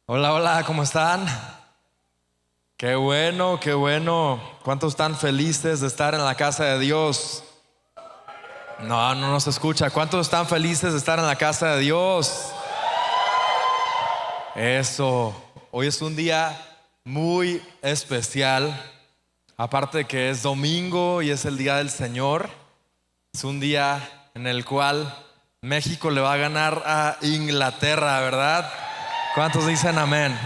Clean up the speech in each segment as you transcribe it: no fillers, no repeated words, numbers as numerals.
Hola, hola, ¿cómo están? Qué bueno, qué bueno. ¿Cuántos están felices de estar en la casa de Dios? No, no nos escucha. ¿Cuántos están felices de estar en la casa de Dios? Eso. Hoy es un día muy especial. Aparte de que es domingo y es el día del Señor, es un día en el cual México le va a ganar a Inglaterra, ¿verdad? ¿Cuántos dicen amén?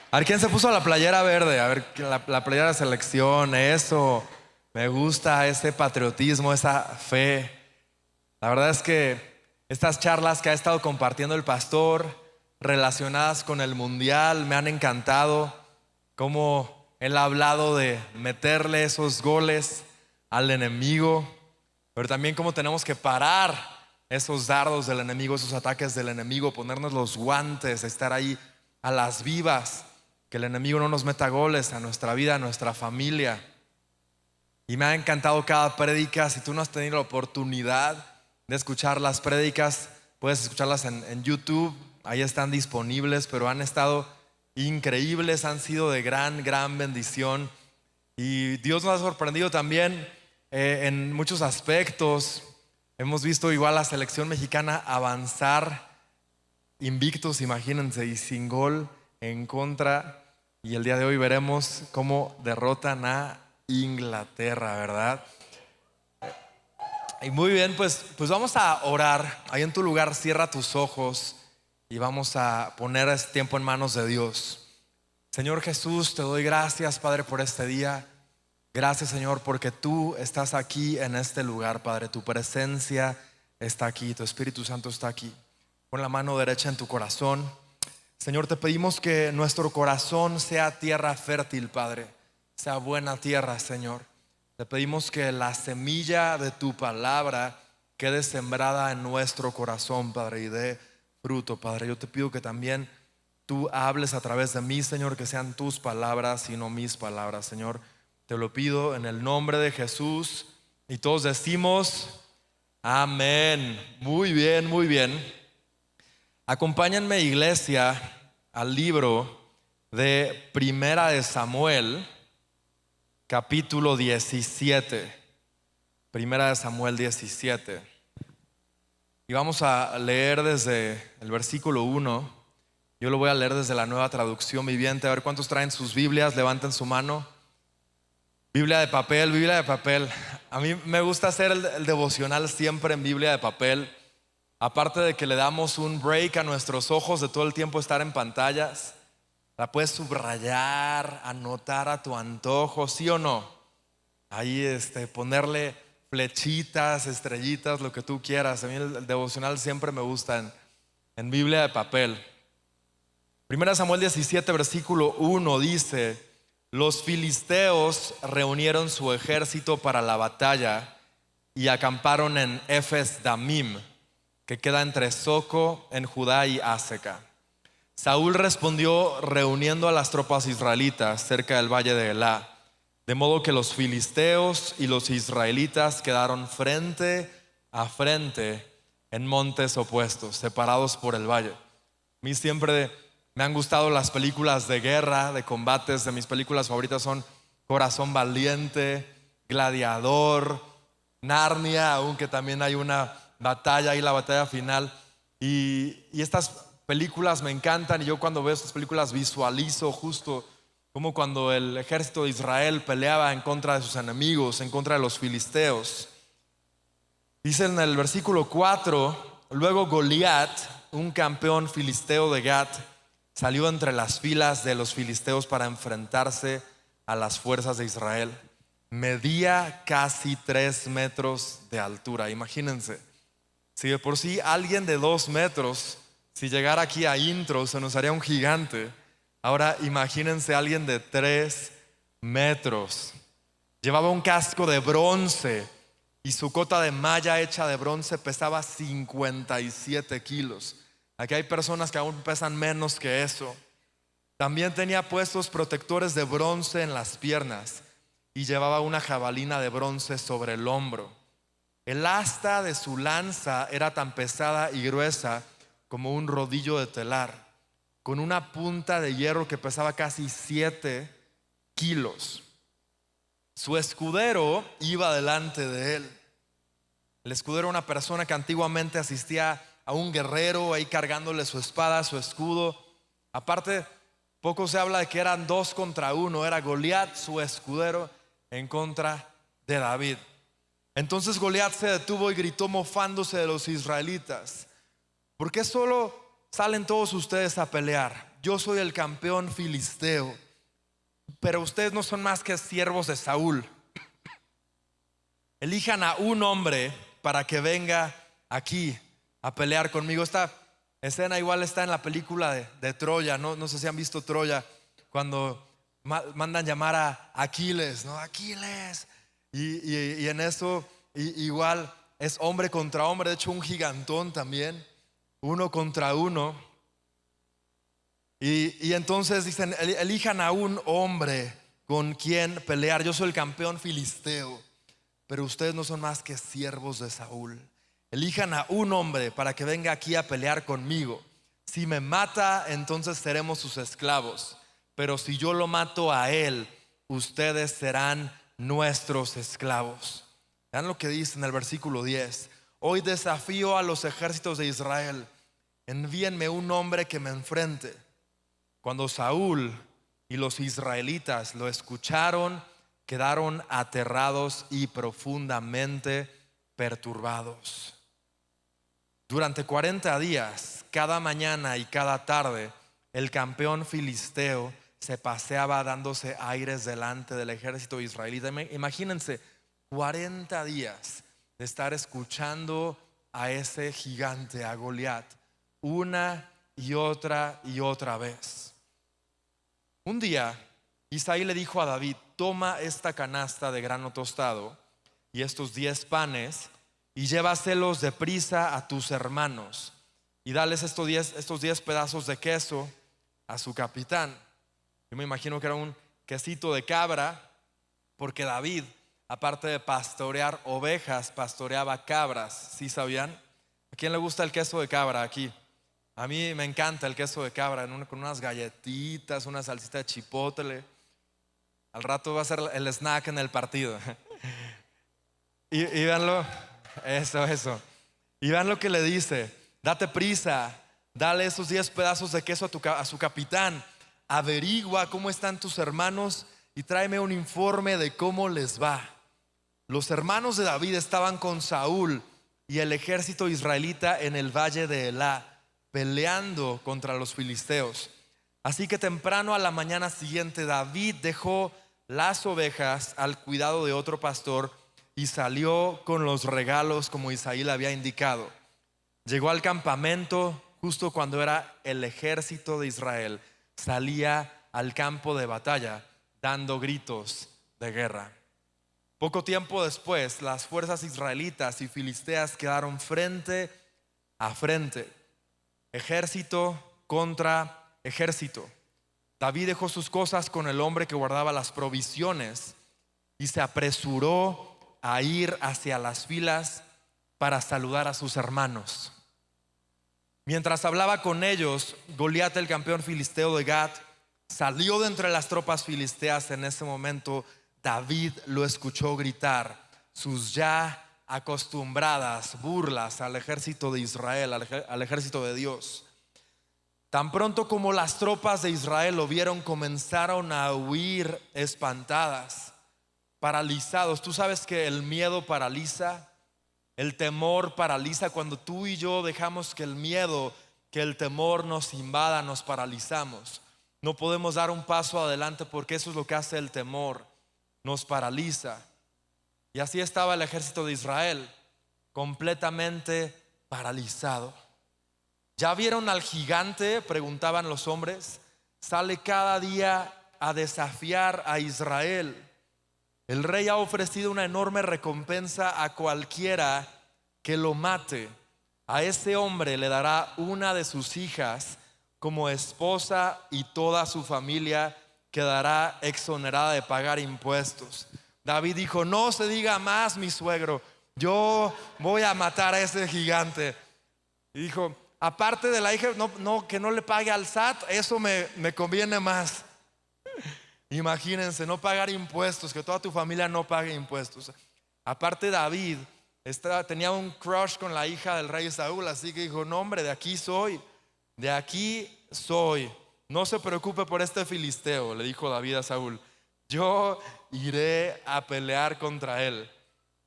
A ver, ¿quién se puso la playera verde? A ver, la playera de selección, eso. Me gusta ese patriotismo, esa fe. La verdad es que estas charlas que ha estado compartiendo el pastor relacionadas con el mundial me han encantado. Cómo él ha hablado de meterle esos goles al enemigo, pero también cómo tenemos que parar esos dardos del enemigo, esos ataques del enemigo, ponernos los guantes, estar ahí a las vivas, que el enemigo no nos meta goles a nuestra vida, a nuestra familia. Y me ha encantado cada prédica. Si tú no has tenido la oportunidad de escuchar las prédicas, puedes escucharlas en YouTube, ahí están disponibles, pero han estado increíbles, han sido de gran bendición. Y Dios nos ha sorprendido también en muchos aspectos. Hemos visto igual a la selección mexicana avanzar invictos, imagínense, y sin gol en contra. Y el día de hoy veremos cómo derrotan a Inglaterra, ¿verdad? Y muy bien, pues vamos a orar. Ahí en tu lugar cierra tus ojos y vamos a poner este tiempo en manos de Dios. Señor Jesús, te doy gracias, Padre, por este día. Gracias, Señor, porque tú estás aquí en este lugar, Padre. Tu presencia está aquí, tu Espíritu Santo está aquí. Pon la mano derecha en tu corazón. Señor, te pedimos que nuestro corazón sea tierra fértil, Padre. Sea buena tierra, Señor. Te pedimos que la semilla de tu palabra quede sembrada en nuestro corazón, Padre, y dé fruto, Padre. Yo te pido que también tú hables a través de mí, Señor, que sean tus palabras y no mis palabras, Señor. Te lo pido en el nombre de Jesús. Y todos decimos amén. Muy bien, muy bien. Acompáñenme, iglesia, al libro de Primera de Samuel, capítulo 17. Primera de Samuel 17. Y vamos a leer desde el versículo 1. Yo lo voy a leer desde la Nueva Traducción Viviente. A ver cuántos traen sus Biblias, levanten su mano. Biblia de papel, Biblia de papel. A mí me gusta hacer el devocional siempre en Biblia de papel. Aparte de que le damos un break a nuestros ojos de todo el tiempo estar en pantallas, la puedes subrayar, anotar a tu antojo, ¿sí o no? Ahí ponerle flechitas, estrellitas, lo que tú quieras. A mí el devocional siempre me gusta en Biblia de papel. Primera Samuel 17, versículo 1 dice: los filisteos reunieron su ejército para la batalla y acamparon en Efes Damim, que queda entre Soco en Judá y Áseca. Saúl respondió reuniendo a las tropas israelitas cerca del valle de Elá, de modo que los filisteos y los israelitas quedaron frente a frente en montes opuestos, separados por el valle. A mí siempre me han gustado las películas de guerra, de combates. De mis películas favoritas son Corazón Valiente, Gladiador, Narnia, aunque también hay una batalla y la batalla final. Y estas películas me encantan, y yo cuando veo estas películas visualizo justo como cuando el ejército de Israel peleaba en contra de sus enemigos, en contra de los filisteos. Dice en el versículo 4: luego Goliat, un campeón filisteo de Gat, salió entre las filas de los filisteos para enfrentarse a las fuerzas de Israel. Medía casi 3 metros de altura. Imagínense, si de por sí alguien de 2 metros, si llegara aquí a intro, se nos haría un gigante. Ahora imagínense alguien de 3 metros. Llevaba un casco de bronce y su cota de malla hecha de bronce pesaba 57 kilos. Aquí hay personas que aún pesan menos que eso. También tenía puestos protectores de bronce en las piernas y llevaba una jabalina de bronce sobre el hombro. El asta de su lanza era tan pesada y gruesa como un rodillo de telar. con una punta de hierro que pesaba casi 7 kilos. Su escudero iba delante de él. El escudero era una persona que antiguamente asistía a un guerrero ahí cargándole su espada, su escudo. Aparte, poco se habla de que eran 2 contra 1. Era Goliat, su escudero, en contra de David. Entonces Goliat se detuvo y gritó mofándose de los israelitas: ¿por qué solo salen todos ustedes a pelear? Yo soy el campeón filisteo, pero ustedes no son más que siervos de Saúl. Elijan a un hombre para que venga aquí a pelear conmigo. Esta escena igual está en la película de Troya. No sé si han visto Troya, cuando mandan llamar a Aquiles, ¿no? Aquiles. Y en eso igual es hombre contra hombre. De hecho, un gigantón también, 1 contra 1. Y entonces dicen: elijan a un hombre con quien pelear. Yo soy el campeón filisteo, pero ustedes no son más que siervos de Saúl. Elijan a un hombre para que venga aquí a pelear conmigo. Si me mata, entonces seremos sus esclavos, pero si yo lo mato a él, ustedes serán nuestros esclavos. Vean lo que dice en el versículo 10: hoy desafío a los ejércitos de Israel, envíenme un hombre que me enfrente. Cuando Saúl y los israelitas lo escucharon, quedaron aterrados y profundamente perturbados. Durante 40 días, cada mañana y cada tarde, el campeón filisteo se paseaba dándose aires delante del ejército israelita. Imagínense 40 días de estar escuchando a ese gigante, a Goliat, una y otra vez. Un día Isaí le dijo a David: toma esta canasta de grano tostado y estos 10 panes y llévaselos deprisa a tus hermanos y dales estos 10 pedazos de queso a su capitán. Yo me imagino que era un quesito de cabra, porque David, aparte de pastorear ovejas, pastoreaba cabras. ¿Sí sabían? ¿A quién le gusta el queso de cabra aquí? A mí me encanta el queso de cabra, con unas galletitas, una salsita de chipotle. Al rato va a ser el snack en el partido. Y véanlo, eso. Y vean lo que le dice: date prisa, dale esos 10 pedazos de queso a su capitán, averigua cómo están tus hermanos y tráeme un informe de cómo les va. Los hermanos de David estaban con Saúl y el ejército israelita en el valle de Elá, peleando contra los filisteos. Así que temprano a la mañana siguiente, David dejó las ovejas al cuidado de otro pastor y salió con los regalos como Isaí le había indicado. Llegó al campamento justo cuando era el ejército de Israel salía al campo de batalla dando gritos de guerra. Poco tiempo después, las fuerzas israelitas y filisteas quedaron frente a frente, ejército contra ejército. David dejó sus cosas con el hombre que guardaba las provisiones y se apresuró a ir hacia las filas para saludar a sus hermanos. Mientras hablaba con ellos, Goliat, el campeón filisteo de Gat, salió de entre las tropas filisteas. En ese momento David lo escuchó gritar sus ya acostumbradas burlas al ejército de Israel, al ejército de Dios. Tan pronto como las tropas de Israel lo vieron, comenzaron a huir espantadas, paralizados. Tú sabes que el miedo paraliza, el temor paraliza. Cuando tú y yo dejamos que el miedo, que el temor nos invada, nos paralizamos. No podemos dar un paso adelante, porque eso es lo que hace el temor, nos paraliza. Y así estaba el ejército de Israel, completamente paralizado. ¿Ya vieron al gigante?, preguntaban los hombres. Sale cada día a desafiar a Israel. El rey ha ofrecido una enorme recompensa a cualquiera que lo mate. A ese hombre le dará una de sus hijas como esposa y toda su familia quedará exonerada de pagar impuestos. David dijo: no se diga más, mi suegro, yo voy a matar a ese gigante. Y dijo: aparte de la hija, que no le pague al SAT, eso me conviene más. Imagínense, no pagar impuestos, que toda tu familia no pague impuestos. Aparte David tenía un crush con la hija del rey Saúl, así que dijo, no hombre, de aquí soy. No se preocupe por este filisteo, le dijo David a Saúl. Yo iré a pelear contra él.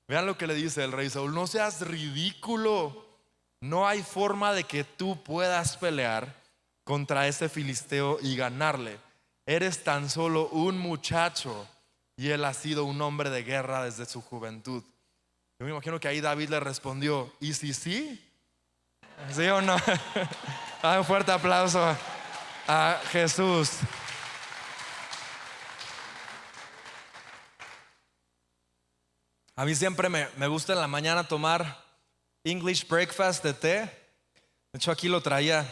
Vean lo que le dice el rey Saúl, no seas ridículo. No hay forma de que tú puedas pelear contra ese filisteo y ganarle. Eres tan solo un muchacho y él ha sido un hombre de guerra desde su juventud. Yo me imagino que ahí David le respondió, ¿y si sí? ¿Sí o no? Un fuerte aplauso a Jesús. A mí siempre me gusta en la mañana tomar English breakfast de té. De hecho aquí lo traía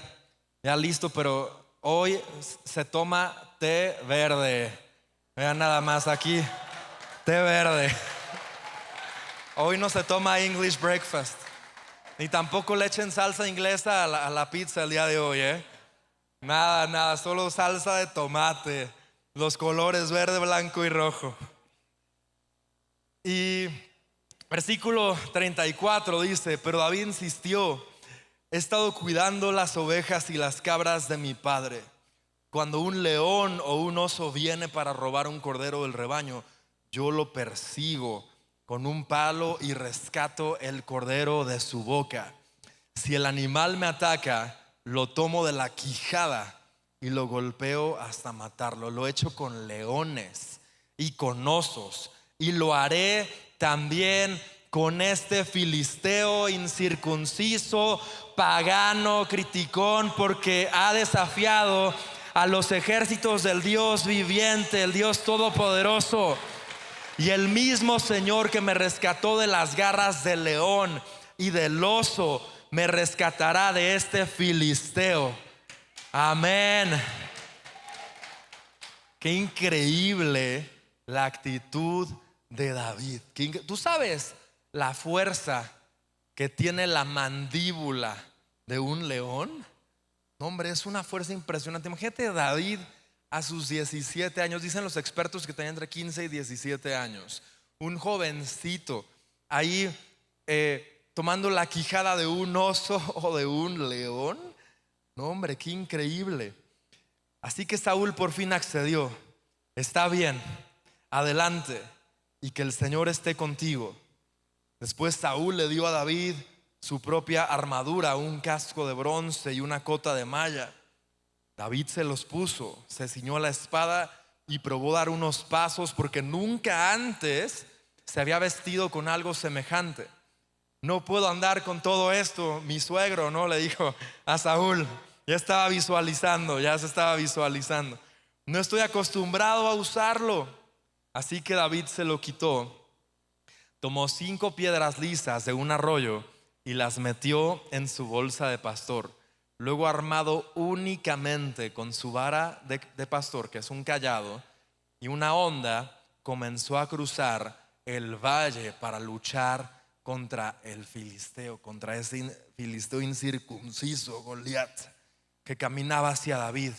ya listo, pero hoy se toma té verde. Vean nada más aquí, té verde. Hoy no se toma English breakfast. Ni tampoco le echen salsa inglesa a la pizza el día de hoy, Nada, solo salsa de tomate. Los colores verde, blanco y rojo. Y versículo 34 dice, pero David insistió, he estado cuidando las ovejas y las cabras de mi padre. Cuando un león o un oso viene para robar un cordero del rebaño, yo lo persigo con un palo y rescato el cordero de su boca. Si el animal me ataca, lo tomo de la quijada y lo golpeo hasta matarlo. Lo he hecho con leones y con osos, y lo haré también con este filisteo incircunciso, pagano, criticón, porque ha desafiado a los ejércitos del Dios viviente, el Dios todopoderoso. Y el mismo Señor que me rescató de las garras del león y del oso, me rescatará de este filisteo. Amén. Qué increíble la actitud de David. Tú sabes la fuerza que tiene la mandíbula de un león. No, hombre, es una fuerza impresionante. Imagínate a David a sus 17 años. Dicen los expertos que tenía entre 15 y 17 años. Un jovencito ahí tomando la quijada de un oso o de un león. No, hombre, qué increíble. Así que Saúl por fin accedió. Está bien, adelante, y que el Señor esté contigo. Después Saúl le dio a David su propia armadura, un casco de bronce y una cota de malla. David se los puso, se ciñó la espada y probó dar unos pasos, porque nunca antes se había vestido con algo semejante. No puedo andar con todo esto, mi suegro, ¿no? Le dijo a Saúl. Ya se estaba visualizando. No estoy acostumbrado a usarlo. Así que David se lo quitó. Tomó 5 piedras lisas de un arroyo y las metió en su bolsa de pastor. Luego, armado únicamente con su vara de pastor, que es un cayado, y una honda, comenzó a cruzar el valle para luchar contra el filisteo, contra ese filisteo incircunciso, Goliat, que caminaba hacia David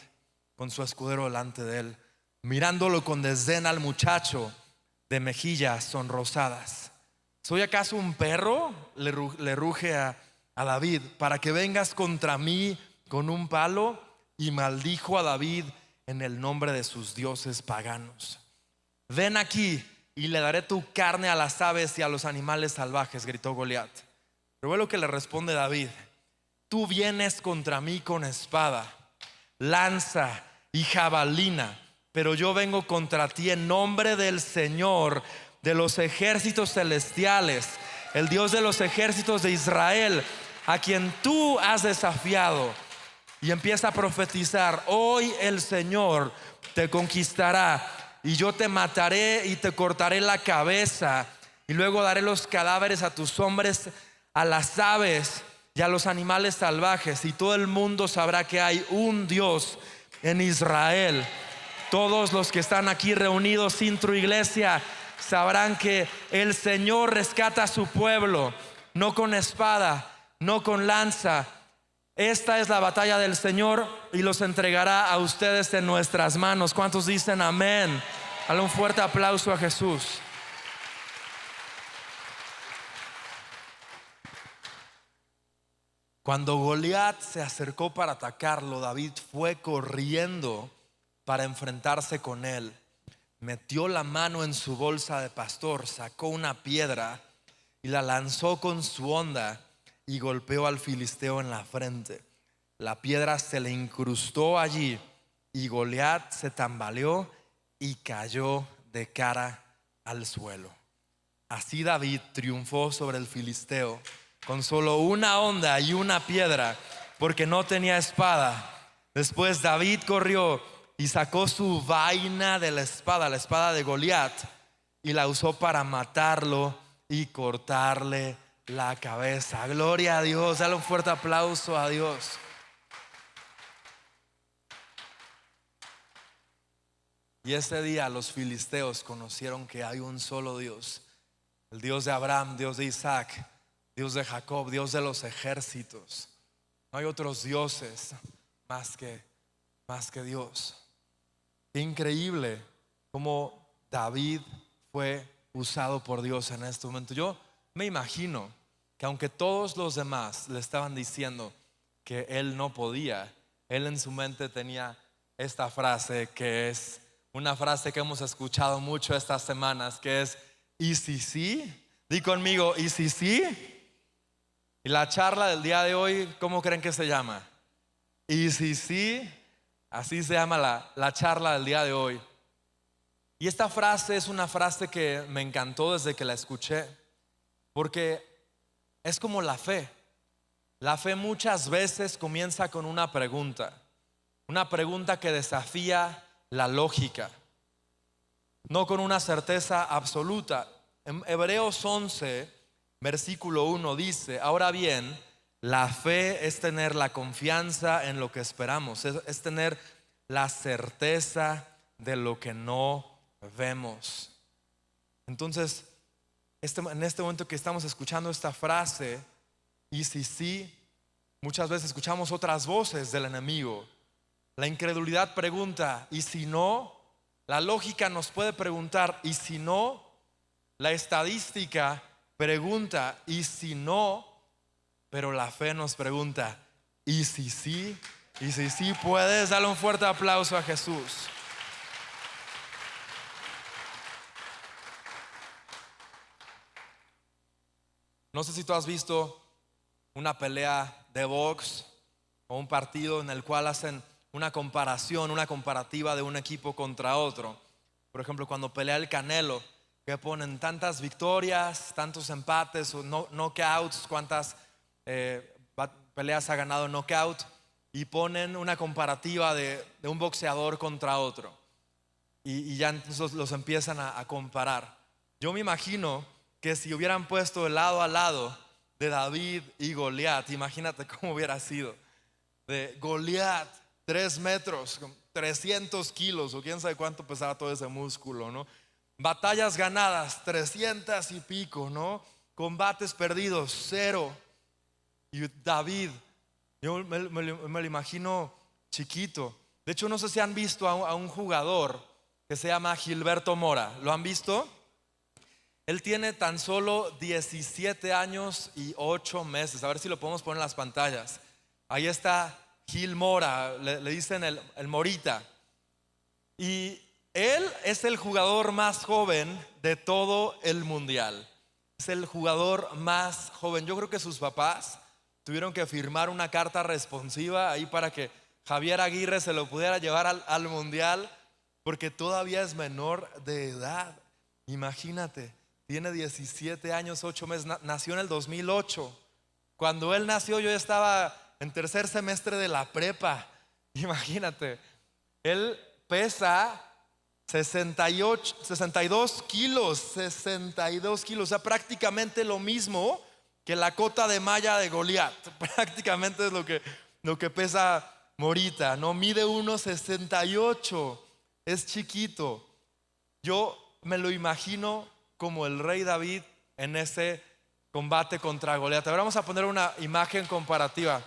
con su escudero delante de él. Mirándolo con desdén al muchacho, de mejillas sonrosadas. ¿Soy acaso un perro?, le ruge a David, para que vengas contra mí con un palo. Y maldijo a David en el nombre de sus dioses paganos. Ven aquí y le daré tu carne a las aves y a los animales salvajes, gritó Goliat. Pero ve lo que le responde David. Tú vienes contra mí con espada, lanza y jabalina, pero yo vengo contra ti en nombre del Señor de los ejércitos celestiales, el Dios de los ejércitos de Israel, a quien tú has desafiado. Y empieza a profetizar: hoy el Señor te conquistará, y yo te mataré y te cortaré la cabeza, y luego daré los cadáveres a tus hombres, a las aves y a los animales salvajes, y todo el mundo sabrá que hay un Dios en Israel. Todos los que están aquí reunidos, Intro Iglesia, sabrán que el Señor rescata a su pueblo, no con espada, no con lanza, Esta es la batalla del Señor y los entregará a ustedes en nuestras manos. ¿Cuántos dicen amén? Dale un fuerte aplauso a Jesús. Cuando Goliat se acercó para atacarlo, David fue corriendo para enfrentarse con él. Metió la mano en su bolsa de pastor, sacó una piedra y la lanzó con su honda y golpeó al filisteo en la frente. La piedra se le incrustó allí y Goliat se tambaleó y cayó de cara al suelo. Así David triunfó sobre el filisteo con solo una honda y una piedra, porque no tenía espada. Después David corrió y sacó su vaina de la espada de Goliat, y la usó para matarlo y cortarle la cabeza. Gloria a Dios, dale un fuerte aplauso a Dios. Y ese día los filisteos conocieron que hay un solo Dios, el Dios de Abraham, Dios de Isaac, Dios de Jacob, Dios de los ejércitos. No hay otros dioses más que Dios. Qué increíble cómo David fue usado por Dios en este momento. Yo me imagino que aunque todos los demás le estaban diciendo que él no podía, él en su mente tenía esta frase, que es una frase que hemos escuchado mucho estas semanas, que es: ¿y si sí? Di conmigo, ¿y si sí? Y la charla del día de hoy, ¿cómo creen que se llama? ¿Y si sí? Así se llama la charla del día de hoy. Y esta frase es una frase que me encantó desde que la escuché, porque es como la fe. La fe muchas veces comienza con una pregunta que desafía la lógica, no con una certeza absoluta. En Hebreos 11, versículo 1 dice: ahora bien, la fe es tener la confianza en lo que esperamos, es tener la certeza de lo que no vemos. Entonces, en este momento que estamos escuchando esta frase, y si sí, muchas veces escuchamos otras voces del enemigo. La incredulidad pregunta: ¿y si no? La lógica nos puede preguntar: ¿y si no? La estadística pregunta: ¿y si no? Pero la fe nos pregunta: ¿y si sí? ¿Y si sí puedes? Dale un fuerte aplauso a Jesús. No sé si tú has visto una pelea de box o un partido en el cual hacen una comparación, una comparativa de un equipo contra otro. Por ejemplo, cuando pelea el Canelo, que ponen tantas victorias, tantos empates o knockouts, cuántas peleas ha ganado knockout, y ponen una comparativa de un boxeador contra otro, y ya entonces los empiezan a comparar. Yo me imagino que si hubieran puesto el lado a lado de David y Goliat, imagínate cómo hubiera sido. De Goliat, 3 metros, 300 kilos o quién sabe cuánto pesaba todo ese músculo, ¿no? Batallas ganadas, 300 y pico, ¿no? Combates perdidos, 0. Y David, yo me lo imagino chiquito. De hecho, no sé si han visto a un jugador que se llama Gilberto Mora. ¿Lo han visto? Él tiene tan solo 17 años y 8 meses. A ver si lo podemos poner en las pantallas. Ahí está Gil Mora, le dicen el Morita. Y él es el jugador más joven de todo el mundial. Es el jugador más joven. Yo creo que sus papás tuvieron que firmar una carta responsiva ahí para que Javier Aguirre se lo pudiera llevar al mundial, porque todavía es menor de edad. Imagínate, tiene 17 años, 8 meses, nació en el 2008. Cuando él nació yo ya estaba en tercer semestre de la prepa. Imagínate, él pesa 62 kilos, o sea, prácticamente lo mismo que la cota de malla de Goliat. Prácticamente es lo que pesa Morita, ¿no? Mide 1,68, es chiquito. Yo me lo imagino como el rey David en ese combate contra Goliat. Ahora vamos a poner una imagen comparativa.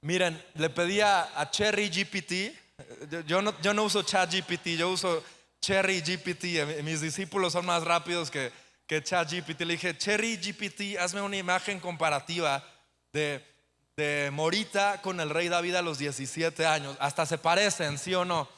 Miren, le pedí a Cherry GPT. Yo no uso ChatGPT, yo uso Cherry GPT. Mis discípulos son más rápidos que ChatGPT. Le dije, Cherry GPT, hazme una imagen comparativa de Morita con el rey David a los 17 años. Hasta se parecen, ¿sí o no?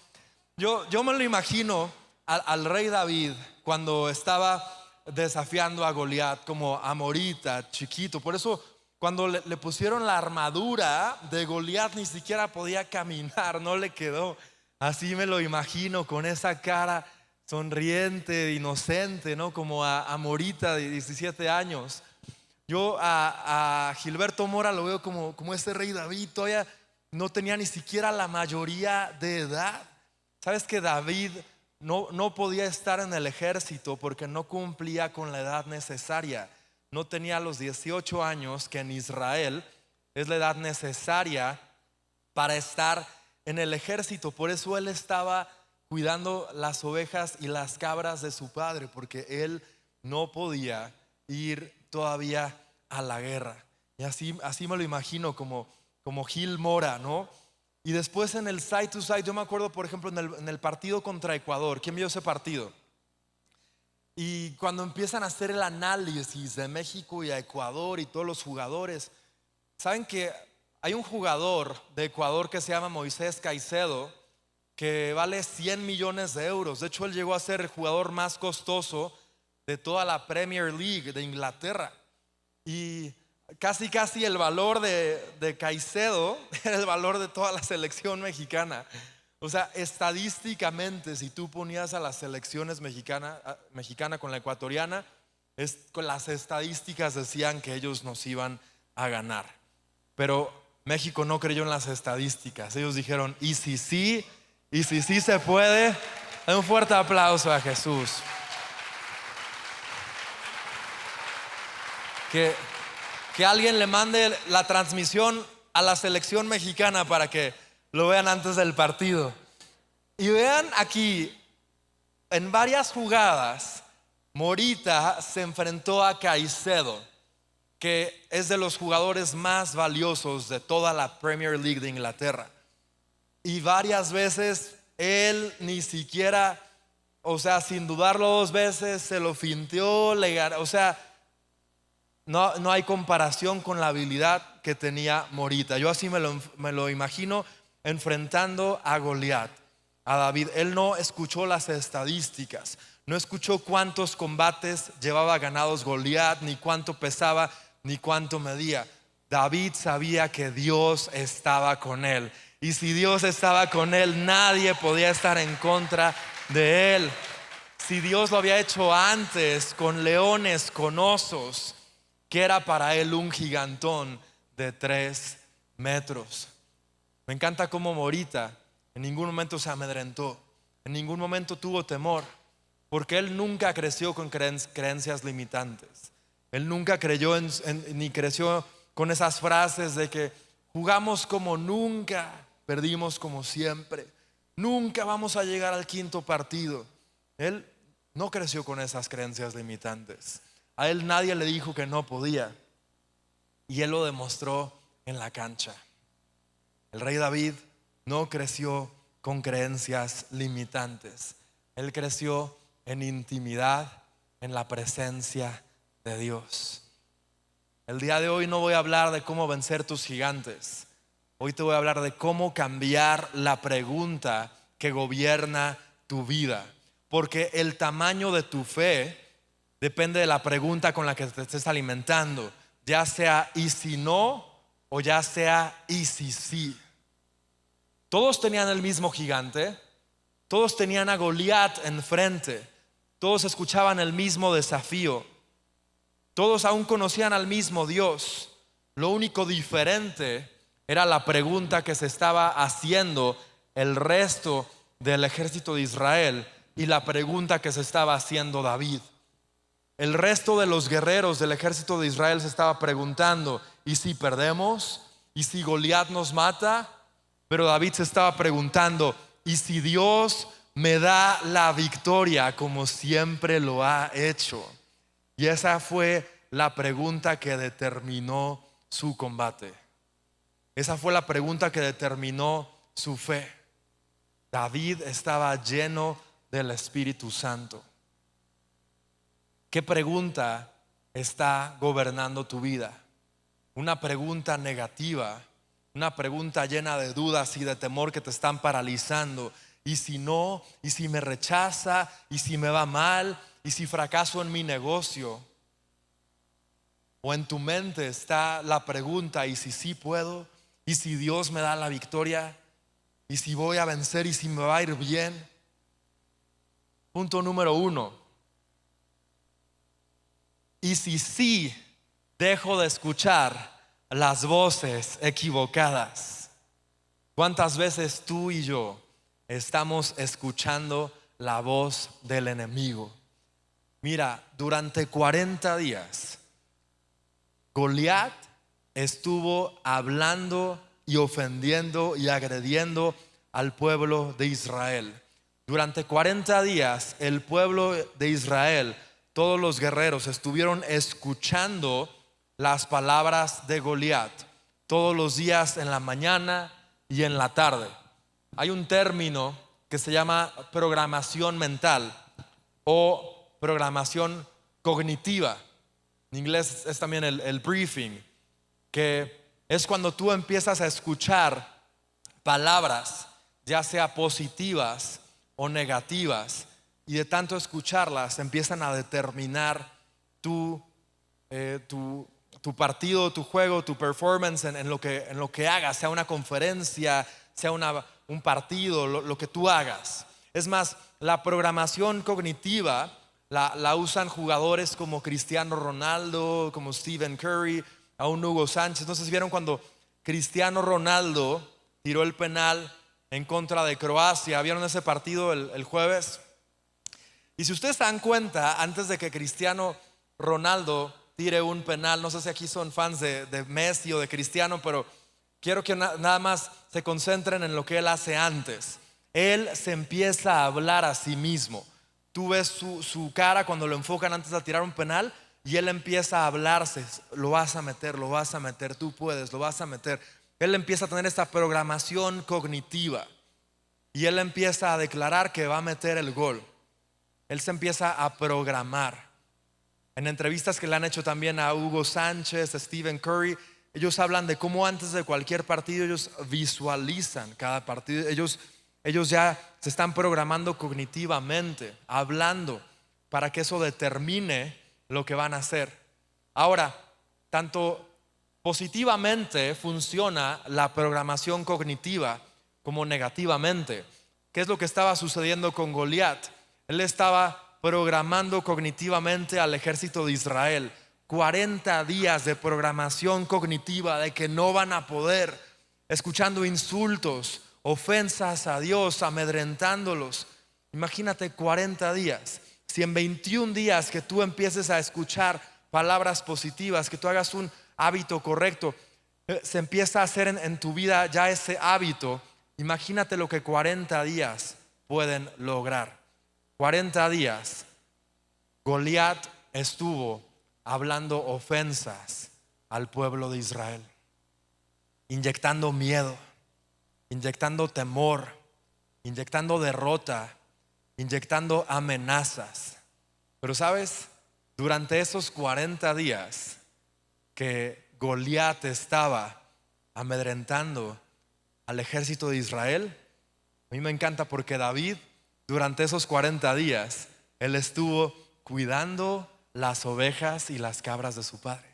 Yo me lo imagino al rey David cuando estaba desafiando a Goliat, como a Morita, chiquito. Por eso cuando le pusieron la armadura de Goliat ni siquiera podía caminar, no le quedó. Así me lo imagino, con esa cara sonriente, inocente, ¿no? Como a Morita de 17 años. Yo a Gilberto Mora lo veo como ese rey David. Todavía no tenía ni siquiera la mayoría de edad. ¿Sabes que David no podía estar en el ejército porque no cumplía con la edad necesaria? No tenía los 18 años, que en Israel es la edad necesaria para estar en el ejército. Por eso él estaba cuidando las ovejas y las cabras de su padre, porque él no podía ir todavía a la guerra. Y así me lo imagino, como Gil Mora, ¿no? Y después en el side to side, yo me acuerdo, por ejemplo, en el partido contra Ecuador. ¿Quién vio ese partido? Y cuando empiezan a hacer el análisis de México y a Ecuador y todos los jugadores, saben que hay un jugador de Ecuador que se llama Moisés Caicedo, que vale 100 millones de euros. De hecho, él llegó a ser el jugador más costoso de toda la Premier League de Inglaterra. Y casi el valor de Caicedo era el valor de toda la selección mexicana. O sea, estadísticamente, si tú ponías a las selecciones mexicana con la ecuatoriana, con las estadísticas decían que ellos nos iban a ganar. Pero México no creyó en las estadísticas. Ellos dijeron, y si sí se puede. Un fuerte aplauso a Jesús. Que alguien le mande la transmisión a la selección mexicana para que lo vean antes del partido. Y vean aquí, en varias jugadas, Morita se enfrentó a Caicedo, que es de los jugadores más valiosos de toda la Premier League de Inglaterra. Y varias veces él ni siquiera, o sea, sin dudarlo dos veces, se lo finteó, o sea, no hay comparación con la habilidad que tenía Morita. Yo así me lo imagino enfrentando a Goliat, a David. Él no escuchó las estadísticas, no escuchó cuántos combates llevaba ganados Goliat, ni cuánto pesaba, ni cuánto medía. David sabía que Dios estaba con él. Y si Dios estaba con él, nadie podía estar en contra de él. Si Dios lo había hecho antes con leones, con osos, que era para él un gigantón de 3 metros. Me encanta cómo Morita en ningún momento se amedrentó, en ningún momento tuvo temor, porque él nunca creció con creencias limitantes. Él nunca creyó ni creció con esas frases de que jugamos como nunca, perdimos como siempre, nunca vamos a llegar al 5.º partido. Él no creció con esas creencias limitantes. A él nadie le dijo que no podía, y él lo demostró en la cancha. El rey David no creció con creencias limitantes. Él creció en intimidad, en la presencia de Dios. El día de hoy no voy a hablar de cómo vencer tus gigantes. Hoy te voy a hablar de cómo cambiar la pregunta que gobierna tu vida. Porque el tamaño de tu fe depende de la pregunta con la que te estés alimentando. Ya sea y si no, o ya sea y si sí. Todos tenían el mismo gigante, todos tenían a Goliat enfrente, todos escuchaban el mismo desafío, todos aún conocían al mismo Dios. Lo único diferente era la pregunta que se estaba haciendo el resto del ejército de Israel y la pregunta que se estaba haciendo David. El resto de los guerreros del ejército de Israel se estaba preguntando, ¿y si perdemos? ¿Y si Goliat nos mata? Pero David se estaba preguntando, ¿y si Dios me da la victoria como siempre lo ha hecho? Y esa fue la pregunta que determinó su combate. Esa fue la pregunta que determinó su fe. David estaba lleno del Espíritu Santo. ¿Qué pregunta está gobernando tu vida? Una pregunta negativa, una pregunta llena de dudas y de temor que te están paralizando. ¿Y si no? ¿Y si me rechaza? ¿Y si me va mal? ¿Y si fracaso en mi negocio? O en tu mente está la pregunta: ¿y si sí puedo? ¿Y si Dios me da la victoria? ¿Y si voy a vencer? ¿Y si me va a ir bien? Punto número 1. ¿Y si sí dejo de escuchar las voces equivocadas? ¿Cuántas veces tú y yo estamos escuchando la voz del enemigo? Mira, durante 40 días Goliat estuvo hablando y ofendiendo y agrediendo al pueblo de Israel. Durante 40 días el pueblo de Israel, todos los guerreros, estuvieron escuchando las palabras de Goliat todos los días, en la mañana y en la tarde. Hay un término que se llama programación mental o programación cognitiva. En inglés es también el briefing, que es cuando tú empiezas a escuchar palabras, ya sea positivas o negativas, y de tanto escucharlas empiezan a determinar tu partido, tu juego, tu performance en lo que hagas, sea una conferencia, sea un partido, lo que tú hagas. Es más, la programación cognitiva la usan jugadores como Cristiano Ronaldo, como Stephen Curry, aún Hugo Sánchez. Entonces, ¿vieron cuando Cristiano Ronaldo tiró el penal en contra de Croacia? ¿Vieron ese partido el jueves? Y si ustedes se dan cuenta, antes de que Cristiano Ronaldo tire un penal, no sé si aquí son fans de Messi o de Cristiano, pero quiero que nada más se concentren en lo que él hace antes. Él se empieza a hablar a sí mismo. Tú ves su cara cuando lo enfocan antes de tirar un penal, y él empieza a hablarse: lo vas a meter, tú puedes, lo vas a meter. Él empieza a tener esta programación cognitiva y él empieza a declarar que va a meter el gol. Él se empieza a programar. En entrevistas que le han hecho también a Hugo Sánchez, a Stephen Curry, ellos hablan de cómo antes de cualquier partido ellos visualizan cada partido. Ellos ya se están programando cognitivamente, hablando, para que eso determine lo que van a hacer. Ahora, tanto positivamente funciona la programación cognitiva como negativamente. ¿Qué es lo que estaba sucediendo con Goliat? Él estaba programando cognitivamente al ejército de Israel. 40 días de programación cognitiva de que no van a poder, escuchando insultos, ofensas a Dios, amedrentándolos. Imagínate 40 días. Si en 21 días que tú empieces a escuchar palabras positivas, que tú hagas un hábito correcto, se empieza a hacer en tu vida ya ese hábito. Imagínate lo que 40 días pueden lograr. 40 días Goliat estuvo hablando ofensas al pueblo de Israel, inyectando miedo, inyectando temor, inyectando derrota, inyectando amenazas. Pero sabes, durante esos 40 días que Goliat estaba amedrentando al ejército de Israel, a mí me encanta porque David, durante esos 40 días, él estuvo cuidando las ovejas y las cabras de su padre,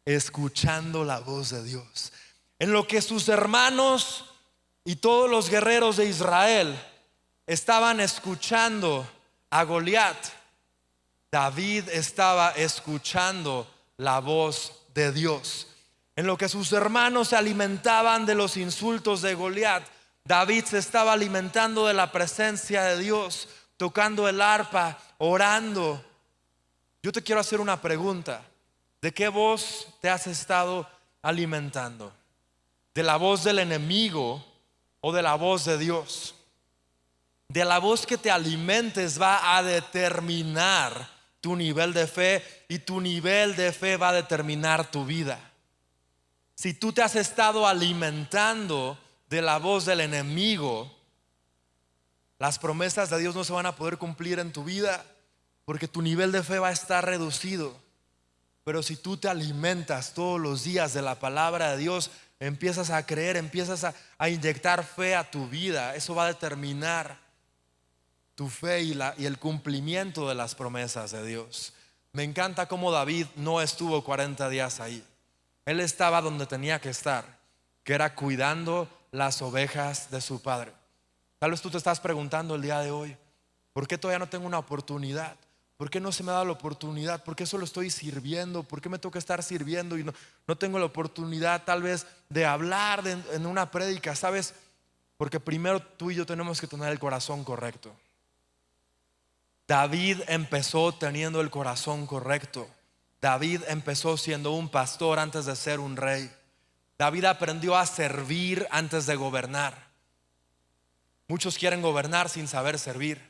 escuchando la voz de Dios. En lo que sus hermanos y todos los guerreros de Israel estaban escuchando a Goliat, David estaba escuchando la voz de Dios. En lo que sus hermanos se alimentaban de los insultos de Goliat, David se estaba alimentando de la presencia de Dios, tocando el arpa, orando. Yo te quiero hacer una pregunta: ¿de qué voz te has estado alimentando? ¿De la voz del enemigo o de la voz de Dios? De la voz que te alimentes va a determinar tu nivel de fe, y tu nivel de fe va a determinar tu vida. Si tú te has estado alimentando de la voz del enemigo, las promesas de Dios no se van a poder cumplir en tu vida, porque tu nivel de fe va a estar reducido. Pero si tú te alimentas todos los días de la palabra de Dios, empiezas a creer, empiezas a inyectar fe a tu vida, eso va a determinar tu fe y el cumplimiento de las promesas de Dios. Me encanta cómo David no estuvo 40 días ahí. Él estaba donde tenía que estar, que era cuidando las ovejas de su padre. Tal vez tú te estás preguntando el día de hoy, ¿por qué todavía no tengo una oportunidad? ¿Por qué no se me da la oportunidad? ¿Por qué solo estoy sirviendo? ¿Por qué me toca estar sirviendo y no tengo la oportunidad tal vez de hablar en una prédica? ¿Sabes? Porque primero tú y yo tenemos que tener el corazón correcto. David empezó teniendo el corazón correcto. David empezó siendo un pastor antes de ser un rey. David aprendió a servir antes de gobernar. Muchos quieren gobernar sin saber servir.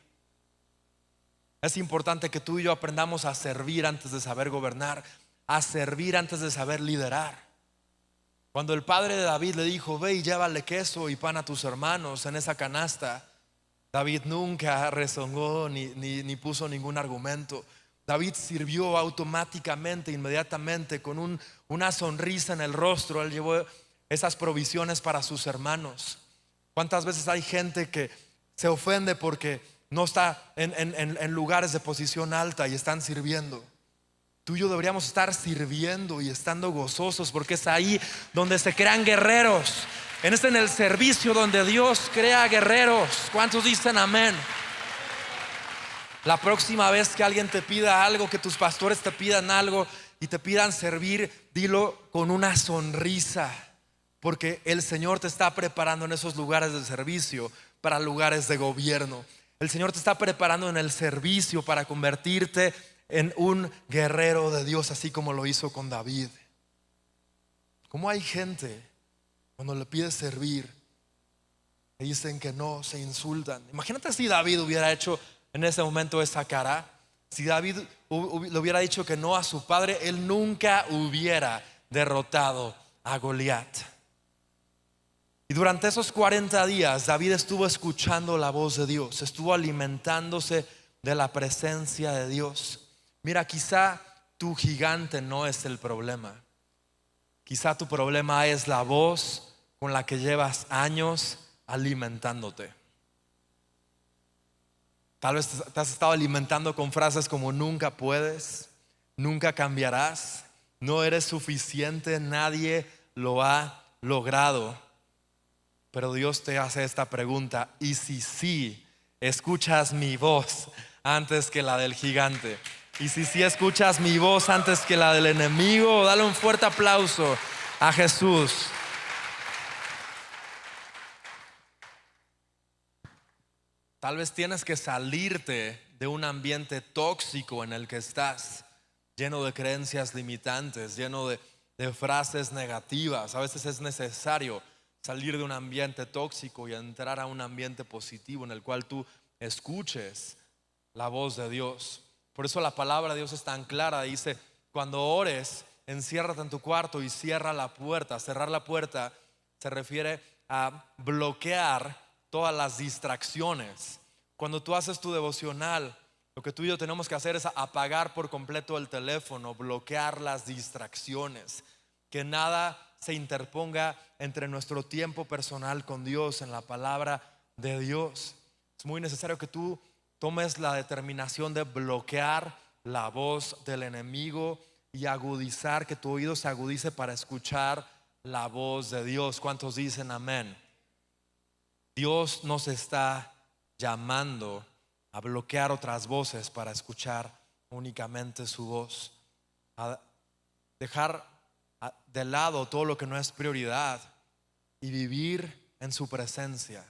Es importante que tú y yo aprendamos a servir antes de saber gobernar, a servir antes de saber liderar. Cuando el padre de David le dijo: ve y llévale queso y pan a tus hermanos en esa canasta, David nunca rezongó ni puso ningún argumento. David sirvió automáticamente, inmediatamente, con una sonrisa en el rostro. Él llevó esas provisiones para sus hermanos. ¿Cuántas veces hay gente que se ofende porque no está en lugares de posición alta y están sirviendo? Tú y yo deberíamos estar sirviendo y estando gozosos, porque es ahí donde se crean guerreros. En el servicio donde Dios crea guerreros. ¿Cuántos dicen amén? La próxima vez que alguien te pida algo, que tus pastores te pidan algo y te pidan servir, dilo con una sonrisa, porque el Señor te está preparando en esos lugares de servicio para lugares de gobierno. El Señor te está preparando en el servicio para convertirte en un guerrero de Dios, así como lo hizo con David. ¿Cómo hay gente cuando le pides servir le dicen que no, se insultan? Imagínate si David hubiera hecho en ese momento esa cara. Si David le hubiera dicho que no a su padre, él nunca hubiera derrotado a Goliat. Y durante esos 40 días David estuvo escuchando la voz de Dios, estuvo alimentándose de la presencia de Dios. Mira, quizá tu gigante no es el problema. Quizá tu problema es la voz con la que llevas años alimentándote. Tal vez te has estado alimentando con frases como: nunca puedes, nunca cambiarás, no eres suficiente, nadie lo ha logrado. Pero Dios te hace esta pregunta: ¿y si sí escuchas mi voz antes que la del gigante? ¿Y si sí escuchas mi voz antes que la del enemigo? Dale un fuerte aplauso a Jesús. Tal vez tienes que salirte de un ambiente tóxico en el que estás, lleno de creencias limitantes, lleno de frases negativas. A veces es necesario salir de un ambiente tóxico y entrar a un ambiente positivo en el cual tú escuches la voz de Dios. Por eso la palabra de Dios es tan clara. Dice: cuando ores, enciérrate en tu cuarto y cierra la puerta. Cerrar la puerta se refiere a bloquear todas las distracciones. Cuando tú haces tu devocional, lo que tú y yo tenemos que hacer es apagar por completo el teléfono, bloquear las distracciones, que nada se interponga entre nuestro tiempo personal con Dios, en la palabra de Dios. Es muy necesario que tú tomes la determinación de bloquear la voz del enemigo y agudizar, que tu oído se agudice para escuchar la voz de Dios. ¿Cuántos dicen amén? Dios nos está llamando a bloquear otras voces para escuchar únicamente su voz, a dejar de lado todo lo que no es prioridad y vivir en su presencia.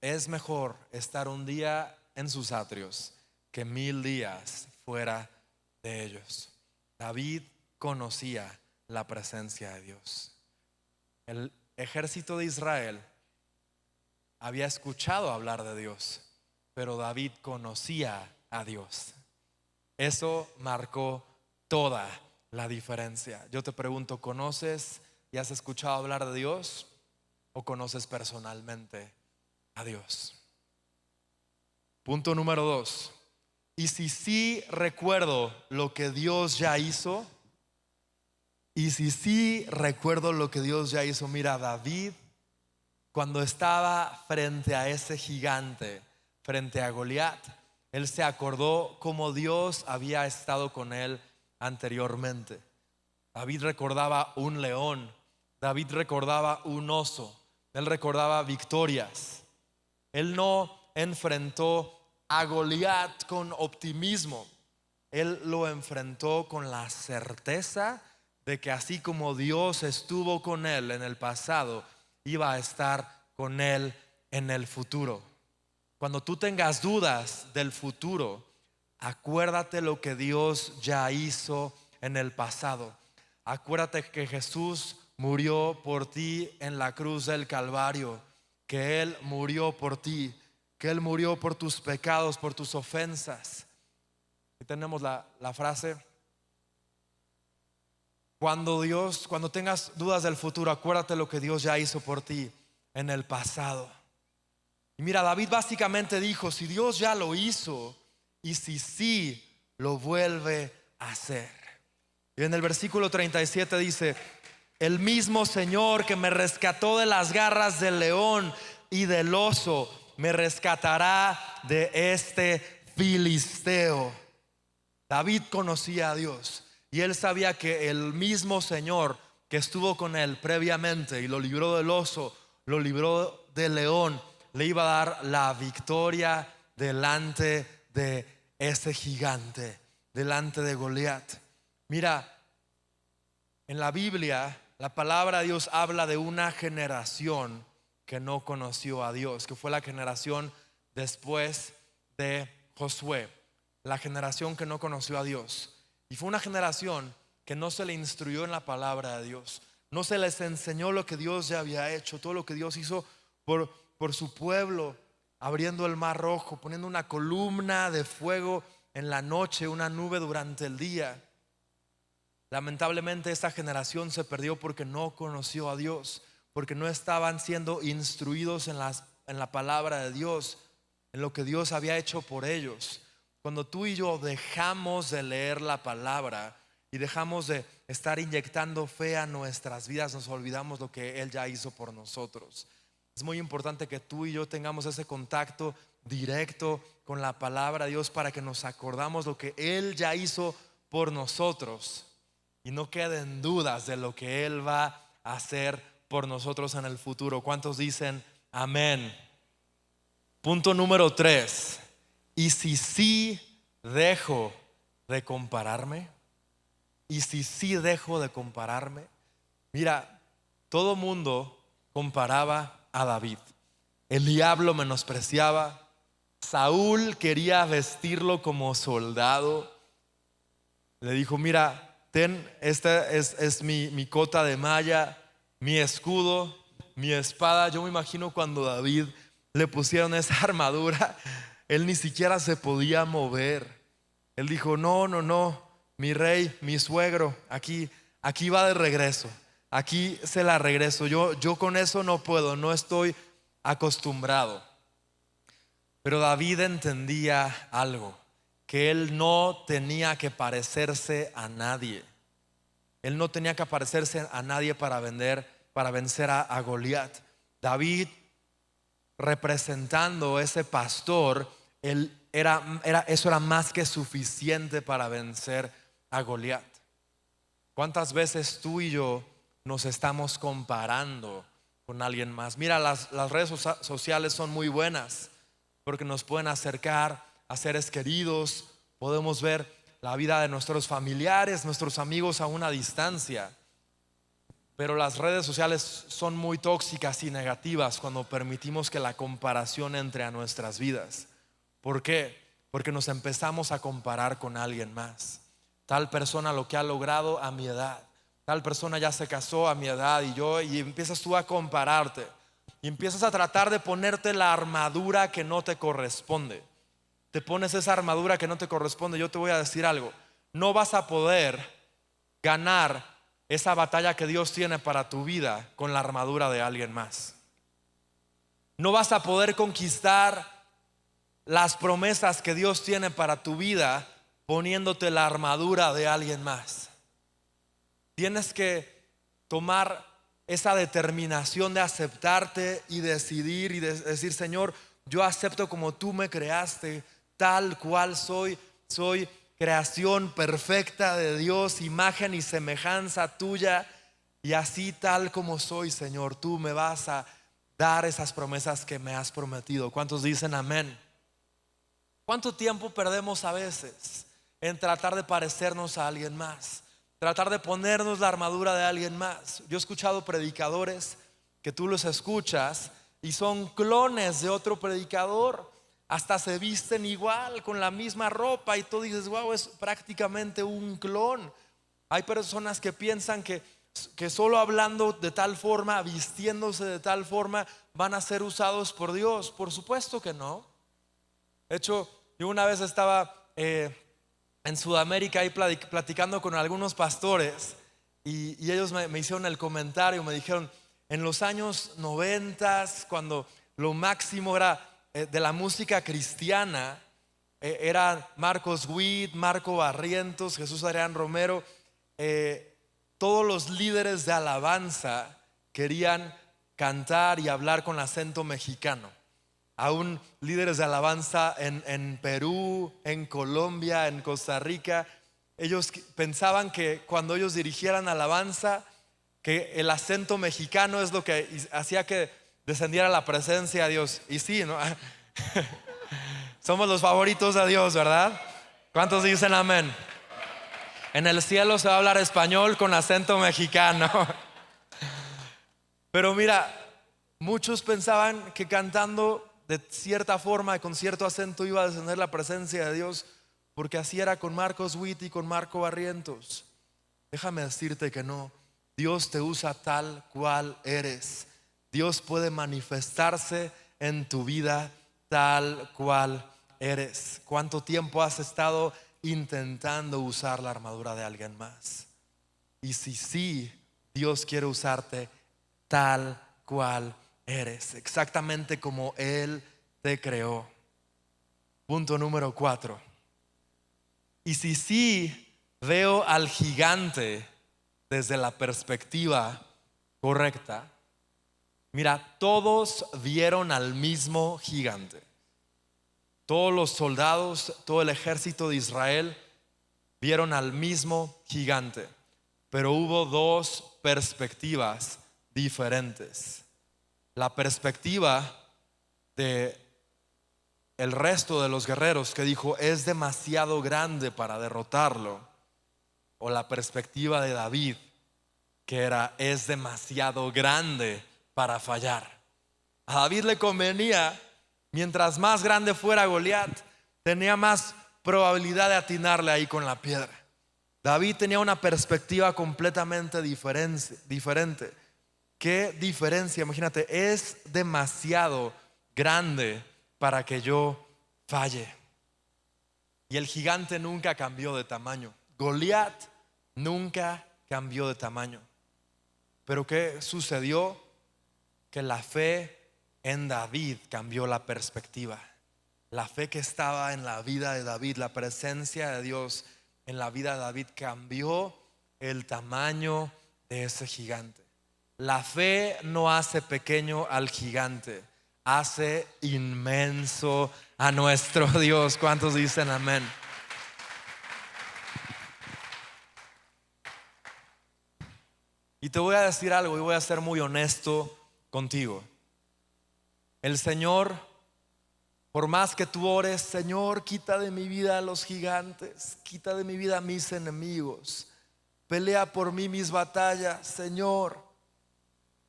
Es mejor estar un día en sus atrios que 1000 días fuera de ellos. David conocía la presencia de Dios. El ejército de Israel había escuchado hablar de Dios, pero David conocía a Dios. Eso marcó toda la diferencia. Yo te pregunto: ¿conoces y has escuchado hablar de Dios o conoces personalmente a Dios. Punto número 2. Y si sí recuerdo lo que Dios ya hizo, mira, David, cuando estaba frente a ese gigante, frente a Goliat, él se acordó cómo Dios había estado con él anteriormente. David recordaba un león, David recordaba un oso, él recordaba victorias. Él no enfrentó a Goliat con optimismo, él lo enfrentó con la certeza de que así como Dios estuvo con él en el pasado, iba a estar con él en el futuro. Cuando tú tengas dudas del futuro, acuérdate lo que Dios ya hizo en el pasado. Acuérdate que Jesús murió por ti en la cruz del Calvario, que Él murió por ti, que Él murió por tus pecados, por tus ofensas. Y tenemos la frase: cuando tengas dudas del futuro, acuérdate lo que Dios ya hizo por ti en el pasado. Y mira, David básicamente dijo: si Dios ya lo hizo, y si sí lo vuelve a hacer. Y en el versículo 37 dice: el mismo Señor que me rescató de las garras del león y del oso, me rescatará de este filisteo. David conocía a Dios y él sabía que el mismo Señor que estuvo con él previamente y lo libró del oso, lo libró del león, le iba a dar la victoria delante de ese gigante, delante de Goliat. Mira, en la Biblia la palabra de Dios habla de una generación que no conoció a Dios, que fue la generación después de Josué, la generación que no conoció a Dios. Y fue una generación que no se le instruyó en la palabra de Dios, no se les enseñó lo que Dios ya había hecho, todo lo que Dios hizo por su pueblo, abriendo el mar rojo, poniendo una columna de fuego en la noche, una nube durante el día. Lamentablemente esta generación se perdió porque no conoció a Dios, porque no estaban siendo instruidos en la palabra de Dios, en lo que Dios había hecho por ellos. Cuando tú y yo dejamos de leer la palabra y dejamos de estar inyectando fe a nuestras vidas, nos olvidamos lo que Él ya hizo por nosotros. Es muy importante que tú y yo tengamos ese contacto directo con la palabra de Dios para que nos acordamos lo que Él ya hizo por nosotros y no queden dudas de lo que Él va a hacer por nosotros en el futuro. ¿Cuántos dicen amén? Punto número 3. ¿Y si sí dejo de compararme? ¿Y si sí dejo de compararme? Mira, todo mundo comparaba a David. El diablo menospreciaba. Saúl quería vestirlo como soldado. Le dijo: mira, ten, esta es mi cota de malla, mi escudo, mi espada. Yo me imagino cuando David le pusieron esa armadura, él ni siquiera se podía mover. Él dijo: no, mi rey, mi suegro, aquí va de regreso, aquí se la regreso. Yo con eso no puedo, no estoy acostumbrado. Pero David entendía algo, que él no tenía que parecerse a nadie. Él no tenía que parecerse a nadie para vencer a Goliat. David, representando ese pastor, eso era más que suficiente para vencer a Goliat. ¿Cuántas veces tú y yo nos estamos comparando con alguien más? Mira, las redes sociales son muy buenas porque nos pueden acercar a seres queridos. Podemos ver la vida de nuestros familiares, nuestros amigos a una distancia. Pero las redes sociales son muy tóxicas y negativas cuando permitimos que la comparación entre a nuestras vidas. ¿Por qué? Porque nos empezamos a comparar con alguien más. Tal persona lo que ha logrado a mi edad, tal persona ya se casó a mi edad y empiezas tú a compararte y empiezas a tratar de ponerte la armadura que no te corresponde. Te pones esa armadura que no te corresponde. Yo te voy a decir algo: no vas a poder ganar esa batalla que Dios tiene para tu vida con la armadura de alguien más. No vas a poder conquistar las promesas que Dios tiene para tu vida poniéndote la armadura de alguien más. Tienes que tomar esa determinación de aceptarte y decidir y decir: Señor, yo acepto como tú me creaste, tal cual soy. Soy creación perfecta de Dios, imagen y semejanza tuya, y así tal como soy, Señor, tú me vas a dar esas promesas que me has prometido. ¿Cuántos dicen amén? ¿Cuánto tiempo perdemos a veces en tratar de parecernos a alguien más? Tratar de ponernos la armadura de alguien más. Yo he escuchado predicadores que tú los escuchas y son clones de otro predicador. Hasta se visten igual, con la misma ropa, y tú dices: wow, es prácticamente un clon. Hay personas que piensan que solo hablando de tal forma, vistiéndose de tal forma, van a ser usados por Dios. Por supuesto que no. De hecho, yo una vez estaba en Sudamérica ahí platicando con algunos pastores, y ellos me hicieron el comentario, me dijeron: en los años 90, cuando lo máximo era de la música cristiana, eran Marcos Witt, Marco Barrientos, Jesús Adrián Romero, todos los líderes de alabanza querían cantar y hablar con acento mexicano. Aún líderes de alabanza en Perú, en Colombia, en Costa Rica, ellos pensaban que cuando ellos dirigieran alabanza, que el acento mexicano es lo que hacía que descendiera la presencia de Dios. Y sí, ¿no? Somos los favoritos de Dios, ¿verdad? ¿Cuántos dicen amén? En el cielo se va a hablar español con acento mexicano. Pero mira, muchos pensaban que cantando de cierta forma y con cierto acento iba a descender la presencia de Dios, porque así era con Marcos Witt y con Marco Barrientos. Déjame decirte que no. Dios te usa tal cual eres. Dios puede manifestarse en tu vida tal cual eres. ¿Cuánto tiempo has estado intentando usar la armadura de alguien más? Y si sí, Dios quiere usarte tal cual eres, exactamente como Él te creó. Punto número 4. Y si sí veo al gigante desde la perspectiva correcta, mira, todos vieron al mismo gigante. Todos los soldados, todo el ejército de Israel vieron al mismo gigante, pero hubo dos perspectivas diferentes. La perspectiva de el resto de los guerreros, que dijo: es demasiado grande para derrotarlo. O la perspectiva de David, que era: es demasiado grande para fallar. A David le convenía, mientras más grande fuera Goliat, tenía más probabilidad de atinarle ahí con la piedra. David tenía una perspectiva completamente diferente. ¿Qué diferencia? Imagínate, es demasiado grande para que yo falle. Y el gigante nunca cambió de tamaño. Goliat nunca cambió de tamaño. Pero ¿qué sucedió? Que la fe en David cambió la perspectiva. La fe que estaba en la vida de David, la presencia de Dios en la vida de David, cambió el tamaño de ese gigante. La fe no hace pequeño al gigante, hace inmenso a nuestro Dios. ¿Cuántos dicen amén? Y te voy a decir algo, y voy a ser muy honesto contigo. El Señor, por más que tú ores: Señor, quita de mi vida a los gigantes, quita de mi vida a mis enemigos, pelea por mí mis batallas, Señor.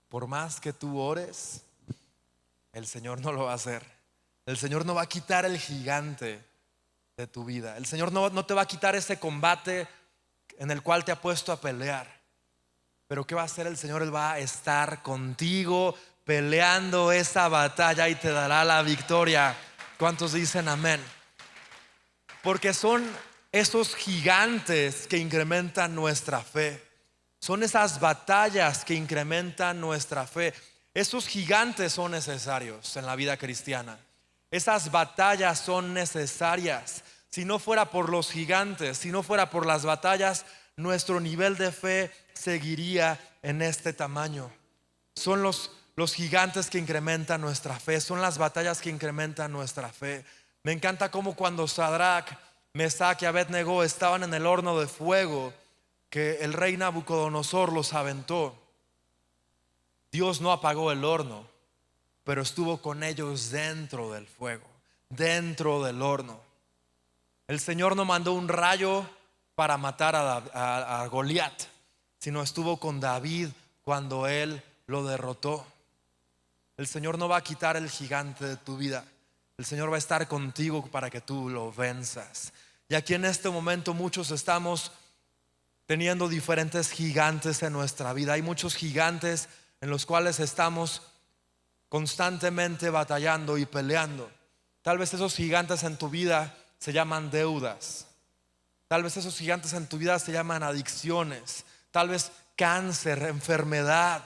Por más que tú ores, el Señor no lo va a hacer. El Señor no va a quitar el gigante de tu vida. El Señor no te va a quitar ese combate en el cual te ha puesto a pelear. Pero ¿qué va a hacer el Señor? Él va a estar contigo peleando esa batalla y te dará la victoria. ¿Cuántos dicen amén? Porque son esos gigantes que incrementan nuestra fe. Son esas batallas que incrementan nuestra fe. Esos gigantes son necesarios en la vida cristiana. Esas batallas son necesarias. Si no fuera por los gigantes, si no fuera por las batallas, nuestro nivel de fe seguiría en este tamaño. Son los gigantes que incrementan nuestra fe. Son las batallas que incrementan nuestra fe. Me encanta cómo cuando Sadrach, Mesach y Abednego estaban en el horno de fuego, que el rey Nabucodonosor los aventó, Dios no apagó el horno, pero estuvo con ellos dentro del fuego, dentro del horno. El Señor no mandó un rayo para matar a Goliat, sino estuvo con David cuando él lo derrotó. El Señor no va a quitar el gigante de tu vida. El Señor va a estar contigo para que tú lo venzas. Y aquí en este momento muchos estamos teniendo diferentes gigantes en nuestra vida. Hay muchos gigantes en los cuales estamos constantemente batallando y peleando. Tal vez esos gigantes en tu vida se llaman deudas. Tal vez esos gigantes en tu vida se llaman adicciones. Tal vez cáncer, enfermedad.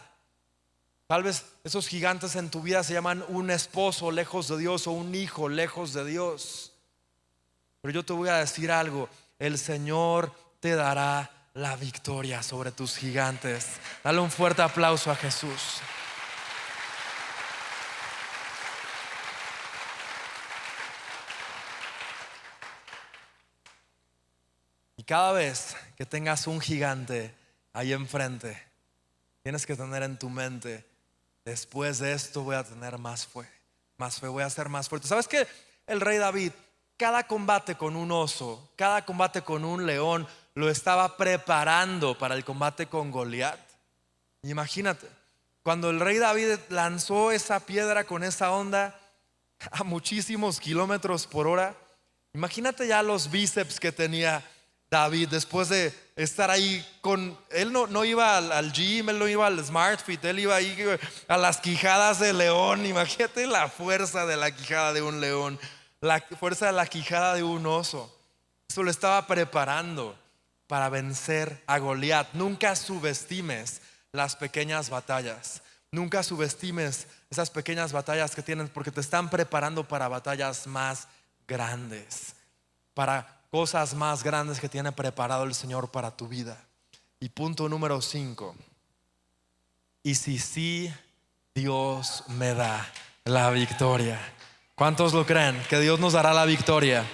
Tal vez esos gigantes en tu vida se llaman un esposo lejos de Dios o un hijo lejos de Dios. Pero yo te voy a decir algo: el Señor te dará la victoria sobre tus gigantes. Dale un fuerte aplauso a Jesús. Y cada vez que tengas un gigante ahí enfrente, tienes que tener en tu mente: después de esto voy a tener más fe, voy a ser más fuerte. ¿Sabes que el rey David, cada combate con un oso, cada combate con un león, lo estaba preparando para el combate con Goliat? Imagínate, cuando el rey David lanzó esa piedra con esa onda a muchísimos kilómetros por hora, imagínate ya los bíceps que tenía David después de estar ahí con él. No iba al gym, él no iba al Smart Fit, él iba ahí a las quijadas de león. Imagínate la fuerza de la quijada de un león, la fuerza de la quijada de un oso. Eso lo estaba preparando para vencer a Goliat. Nunca subestimes las pequeñas batallas. Nunca subestimes esas pequeñas batallas que tienes, porque te están preparando para batallas más grandes, para cosas más grandes que tiene preparado el Señor para tu vida. Y punto número 5: y si sí, Dios me da la victoria. ¿Cuántos lo creen? Que Dios nos dará la victoria.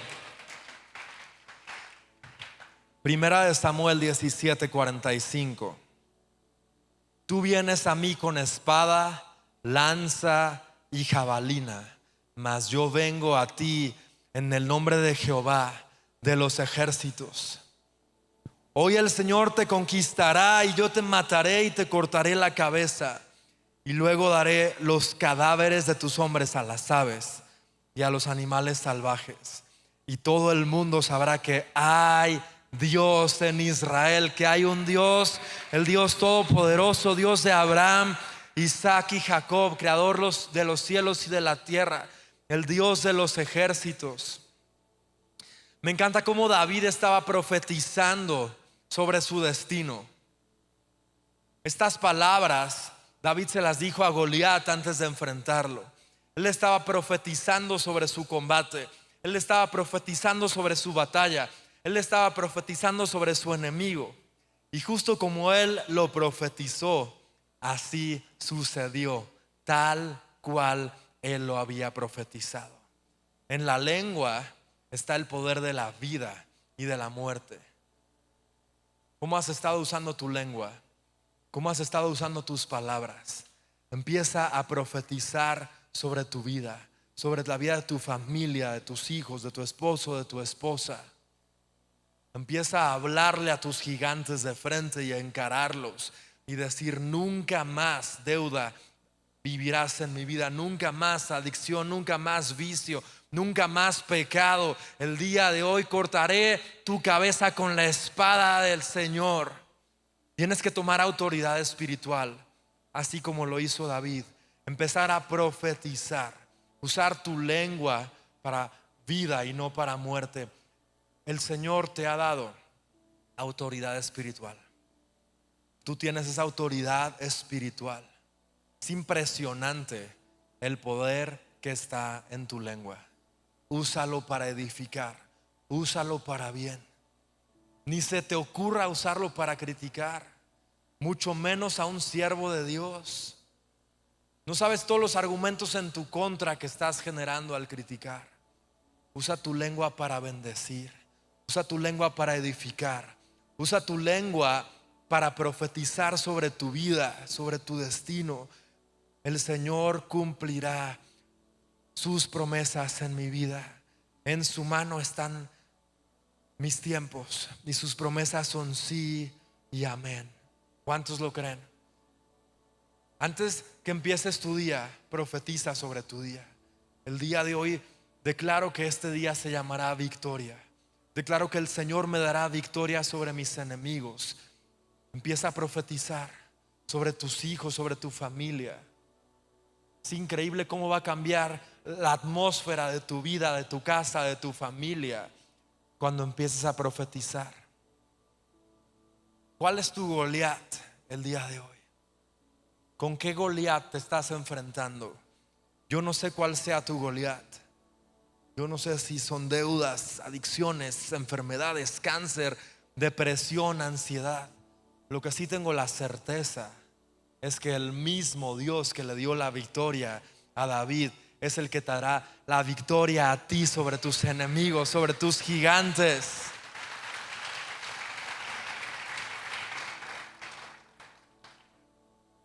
Primera de Samuel 17:45. Tú vienes a mí con espada, lanza y jabalina, mas yo vengo a ti en el nombre de Jehová de los ejércitos. Hoy el Señor te conquistará y yo te mataré y te cortaré la cabeza, y luego daré los cadáveres de tus hombres a las aves y a los animales salvajes, y todo el mundo sabrá que hay Dios en Israel, que hay un Dios, el Dios todopoderoso, Dios de Abraham, Isaac y Jacob, creador de los cielos y de la tierra, el Dios de los ejércitos. Me encanta cómo David estaba profetizando sobre su destino. Estas palabras David se las dijo a Goliat antes de enfrentarlo. Él estaba profetizando sobre su combate. Él estaba profetizando sobre su batalla. Él estaba profetizando sobre su enemigo. Y justo como él lo profetizó, así sucedió, tal cual él lo había profetizado. En la lengua está el poder de la vida y de la muerte. ¿Cómo has estado usando tu lengua? ¿Cómo has estado usando tus palabras? Empieza a profetizar sobre tu vida, sobre la vida de tu familia, de tus hijos, de tu esposo, de tu esposa. Empieza a hablarle a tus gigantes de frente y a encararlos y decir: nunca más deuda vivirás en mi vida, nunca más adicción, nunca más vicio, nunca más pecado. El día de hoy cortaré tu cabeza con la espada del Señor. Tienes que tomar autoridad espiritual, así como lo hizo David. Empezar a profetizar, usar tu lengua para vida y no para muerte. El Señor te ha dado autoridad espiritual. Tú tienes esa autoridad espiritual. Es impresionante el poder que está en tu lengua. Úsalo para edificar, úsalo para bien. Ni se te ocurra usarlo para criticar, mucho menos a un siervo de Dios. No sabes todos los argumentos en tu contra que estás generando al criticar. Usa tu lengua para bendecir, usa tu lengua para edificar, usa tu lengua para profetizar sobre tu vida, sobre tu destino. El Señor cumplirá sus promesas en mi vida. En su mano están mis tiempos y sus promesas son sí y amén. ¿Cuántos lo creen? Antes que empieces tu día, profetiza sobre tu día. El día de hoy declaro que este día se llamará victoria. Declaro que el Señor me dará victoria sobre mis enemigos. Empieza a profetizar sobre tus hijos, sobre tu familia. Es increíble cómo va a cambiar la atmósfera de tu vida, de tu casa, de tu familia, cuando empieces a profetizar. ¿Cuál es tu Goliat el día de hoy? ¿Con qué Goliat te estás enfrentando? Yo no sé cuál sea tu Goliat. Yo no sé si son deudas, adicciones, enfermedades, cáncer, depresión, ansiedad. Lo que sí tengo la certeza es que el mismo Dios que le dio la victoria a David es el que te dará la victoria a ti sobre tus enemigos, sobre tus gigantes.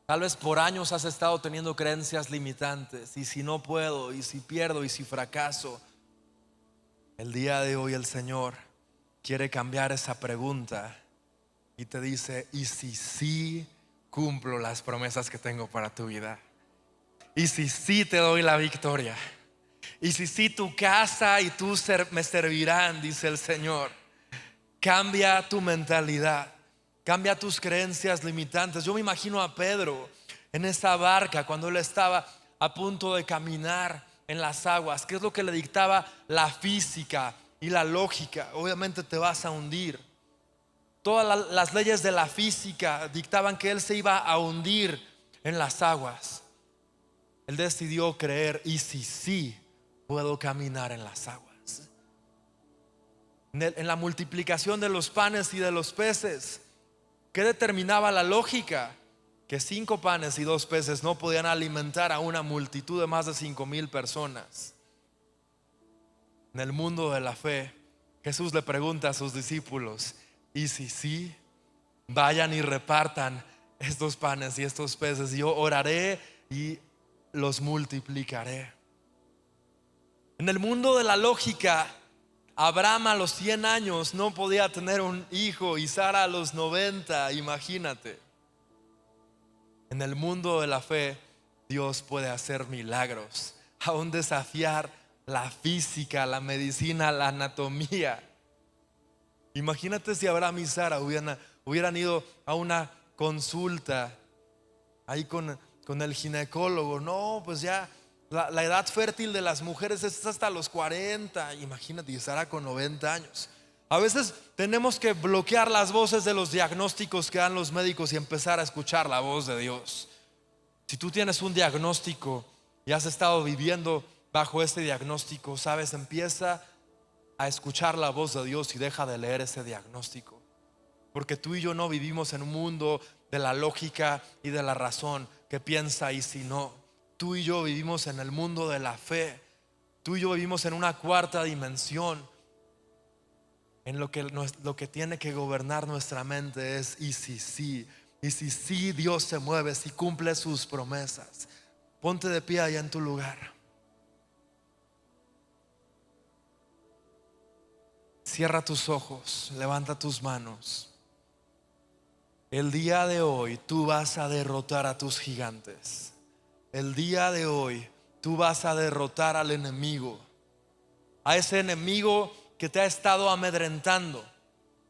Tal vez por años has estado teniendo creencias limitantes. Y si no puedo, y si pierdo, y si fracaso. El día de hoy el Señor quiere cambiar esa pregunta y te dice: ¿y si sí cumplo las promesas que tengo para tu vida? ¿Y si sí te doy la victoria? ¿Y si sí tu casa y tú me servirán? Dice el Señor. Cambia tu mentalidad, cambia tus creencias limitantes. Yo me imagino a Pedro en esa barca cuando él estaba a punto de caminar en las aguas. ¿Qué es lo que le dictaba la física y la lógica? Obviamente te vas a hundir. Todas las leyes de la física dictaban que él se iba a hundir en las aguas. Él decidió creer: ¿y si sí puedo caminar en las aguas? En la multiplicación de los panes y de los peces, ¿qué determinaba la lógica? Que 5 panes y 2 peces no podían alimentar a una multitud de más de 5,000 personas. En el mundo de la fe, Jesús le pregunta a sus discípulos: ¿y si sí? Vayan y repartan estos panes y estos peces, y yo oraré y los multiplicaré. En el mundo de la lógica, Abraham a los 100 años no podía tener un hijo, y Sara a los 90, imagínate. En el mundo de la fe, Dios puede hacer milagros, aún desafiar la física, la medicina, la anatomía. Imagínate si Abraham y Sara hubieran ido a una consulta ahí con el ginecólogo. No, pues ya la edad fértil de las mujeres es hasta los 40. Imagínate, y Sara con 90 años. A veces tenemos que bloquear las voces de los diagnósticos que dan los médicos y empezar a escuchar la voz de Dios. Si tú tienes un diagnóstico y has estado viviendo bajo ese diagnóstico, sabes, empieza a escuchar la voz de Dios y deja de leer ese diagnóstico. Porque tú y yo no vivimos en un mundo de la lógica y de la razón, que piensa y si no. Tú y yo vivimos en el mundo de la fe. Tú y yo vivimos en una cuarta dimensión, en lo que tiene que gobernar nuestra mente es: y si sí. Y si sí, Dios se mueve, si cumple sus promesas. Ponte de pie allá en tu lugar. Cierra tus ojos, levanta tus manos. El día de hoy tú vas a derrotar a tus gigantes. El día de hoy tú vas a derrotar al enemigo, a ese enemigo que te ha estado amedrentando.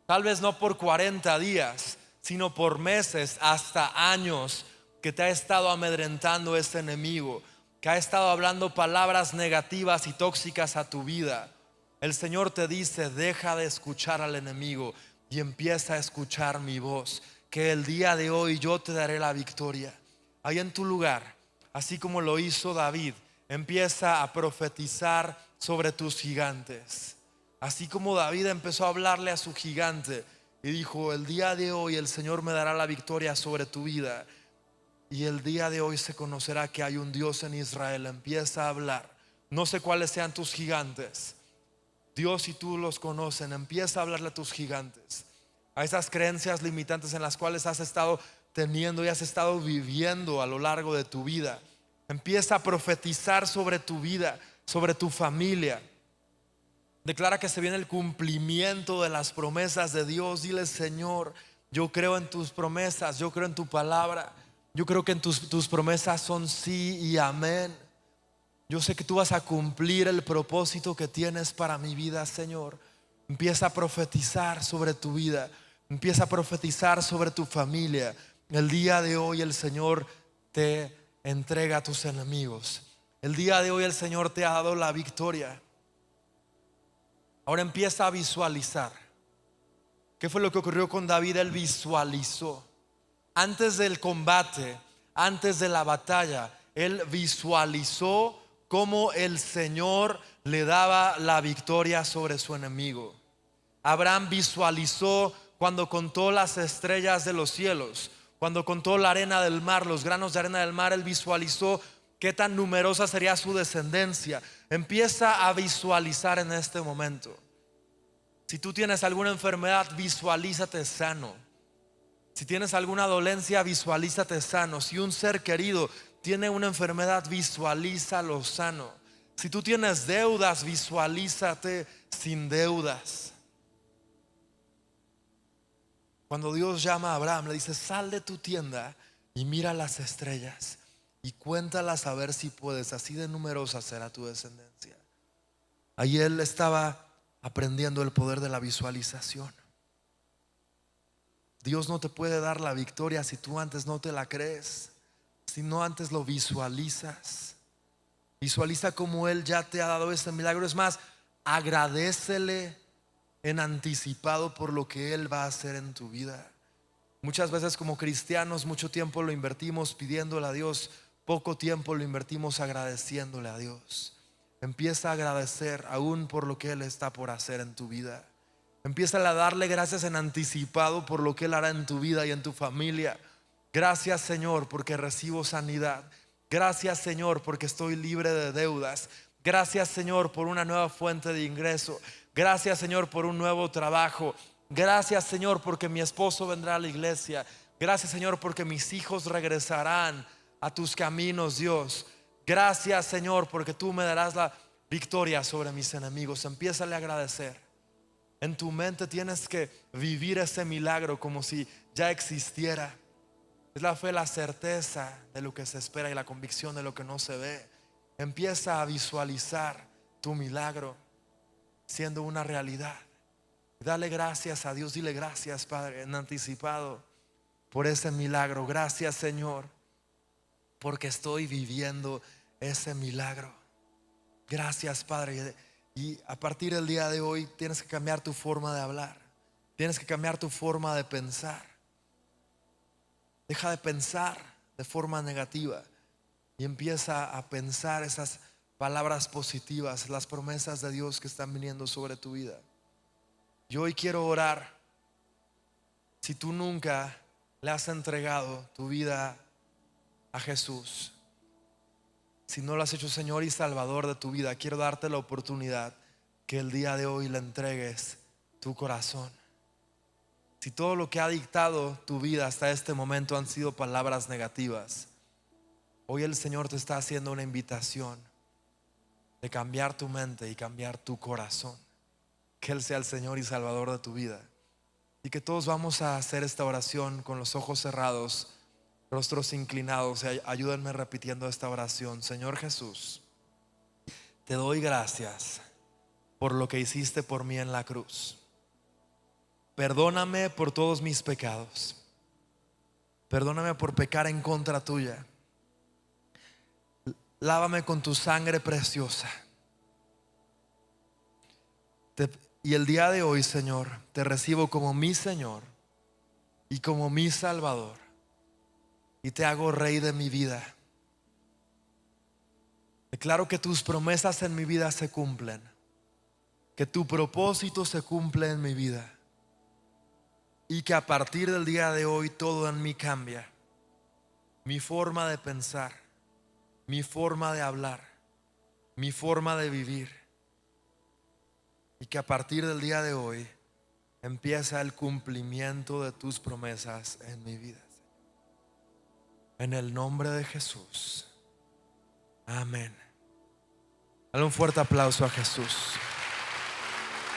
Tal vez no por 40 días, sino por meses, hasta años, que te ha estado amedrentando ese enemigo, que ha estado hablando palabras negativas y tóxicas a tu vida. El Señor te dice: deja de escuchar al enemigo y empieza a escuchar mi voz. que el día de hoy yo te daré la victoria. Ahí en tu lugar, así como lo hizo David, empieza a profetizar sobre tus gigantes. Así como David empezó a hablarle a su gigante y dijo: el día de hoy el Señor me dará la victoria sobre tu vida. Y el día de hoy se conocerá que hay un Dios en Israel. Empieza a hablar. No sé cuáles sean tus gigantes. Dios y tú los conocen. Empieza a hablarle a tus gigantes, a esas creencias limitantes en las cuales has estado teniendo y has estado viviendo a lo largo de tu vida. Empieza a profetizar sobre tu vida, sobre tu familia. Declara que se viene el cumplimiento de las promesas de Dios. Dile: Señor, yo creo en tus promesas, yo creo en tu palabra. Yo creo que en tus promesas son sí y amén. Yo sé que tú vas a cumplir el propósito que tienes para mi vida, Señor. Empieza a profetizar sobre tu vida. Empieza a profetizar sobre tu familia. El día de hoy el Señor te entrega a tus enemigos. El día de hoy el Señor te ha dado la victoria. Ahora empieza a visualizar. ¿Qué fue lo que ocurrió con David? Él visualizó. Antes del combate, antes de la batalla, él visualizó cómo el Señor le daba la victoria sobre su enemigo. Abraham visualizó cuando contó las estrellas de los cielos, cuando contó la arena del mar, los granos de arena del mar. Él visualizó qué tan numerosa sería su descendencia. Empieza a visualizar en este momento. Si tú tienes alguna enfermedad, visualízate sano. Si tienes alguna dolencia, visualízate sano. Si un ser querido tiene una enfermedad, visualízalo sano. Si tú tienes deudas, visualízate sin deudas. Cuando Dios llama a Abraham, le dice: sal de tu tienda y mira las estrellas y cuéntalas a ver si puedes. Así de numerosa será tu descendencia. Ahí él estaba aprendiendo el poder de la visualización. Dios no te puede dar la victoria si tú antes no te la crees, si no antes lo visualizas. Visualiza como Él ya te ha dado ese milagro. Es más, agradécele en anticipado por lo que Él va a hacer en tu vida. Muchas veces como cristianos mucho tiempo lo invertimos pidiéndole a Dios, poco tiempo lo invertimos agradeciéndole a Dios. Empieza a agradecer aún por lo que Él está por hacer en tu vida. Empieza a darle gracias en anticipado por lo que Él hará en tu vida y en tu familia. Gracias, Señor, porque recibo sanidad. Gracias, Señor, porque estoy libre de deudas. Gracias, Señor, por una nueva fuente de ingreso. Gracias, Señor, por un nuevo trabajo. Gracias, Señor, porque mi esposo vendrá a la iglesia. Gracias, Señor, porque mis hijos regresarán a tus caminos, Dios. Gracias, Señor, porque tú me darás la victoria sobre mis enemigos. Empiézale a agradecer. En tu mente tienes que vivir ese milagro como si ya existiera. Es la fe, la certeza de lo que se espera y la convicción de lo que no se ve. Empieza a visualizar tu milagro siendo una realidad. Dale gracias a Dios. Dile: gracias, Padre, en anticipado por ese milagro. Gracias, Señor, porque estoy viviendo ese milagro. Gracias, Padre. Y a partir del día de hoy tienes que cambiar tu forma de hablar. Tienes que cambiar tu forma de pensar. Deja de pensar de forma negativa y empieza a pensar esas palabras positivas, las promesas de Dios que están viniendo sobre tu vida. Yo hoy quiero orar. Si tú nunca le has entregado tu vida a Jesús, si no lo has hecho Señor y Salvador de tu vida, quiero darte la oportunidad que el día de hoy le entregues tu corazón. Si todo lo que ha dictado tu vida hasta este momento han sido palabras negativas, hoy el Señor te está haciendo una invitación de cambiar tu mente y cambiar tu corazón. Que Él sea el Señor y Salvador de tu vida. Y que todos vamos a hacer esta oración con los ojos cerrados, rostros inclinados. Ayúdenme repitiendo esta oración. Señor Jesús, te doy gracias por lo que hiciste por mí en la cruz. Perdóname por todos mis pecados. Perdóname por pecar en contra tuya. Lávame con tu sangre preciosa. Y el día de hoy, Señor, te recibo como mi Señor y como mi Salvador, y te hago Rey de mi vida. Declaro que tus promesas en mi vida se cumplen, que tu propósito se cumple en mi vida, y que a partir del día de hoy todo en mí cambia. Mi forma de pensar, mi forma de hablar, mi forma de vivir, y que a partir del día de hoy empieza el cumplimiento de tus promesas en mi vida. En el nombre de Jesús. Amén. Dale un fuerte aplauso a Jesús.